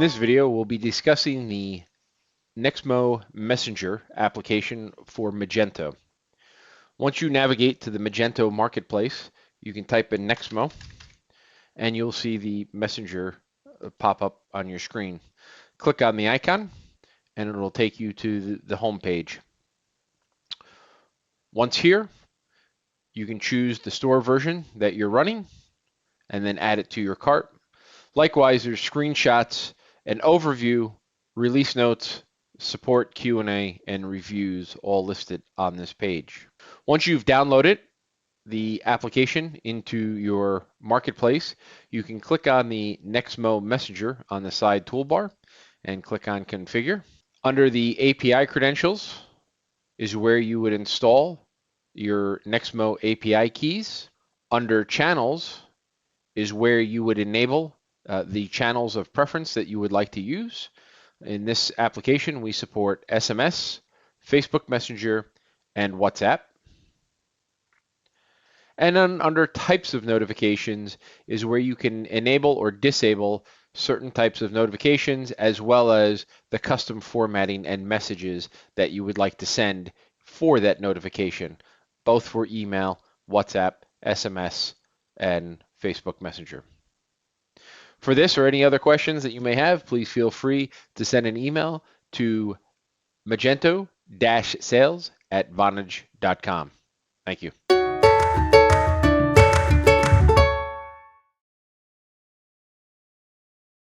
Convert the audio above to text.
this video, we'll be discussing the Nexmo Messenger application for Magento. Once you navigate to the Magento marketplace, you can type in Nexmo and you'll see the Messenger pop up on your screen. Click on the icon and it'll take you to the home page. Once here, you can choose the store version that you're running and then add it to your cart. Likewise, there's screenshots, an overview, release notes, support, Q&A, and reviews all listed on this page. Once you've downloaded the application into your marketplace, you can click on the Nexmo Messenger on the side toolbar and click on Configure. Under the API credentials is where you would install your Nexmo API keys. Under Channels is where you would enable the channels of preference that you would like to use. In this application, we support SMS, Facebook Messenger, and WhatsApp. And then under types of notifications is where you can enable or disable certain types of notifications, as well as the custom formatting and messages that you would like to send for that notification, both for email, WhatsApp, SMS, and Facebook Messenger. For this or any other questions that you may have, please feel free to send an email to magento-sales@vonage.com. Thank you.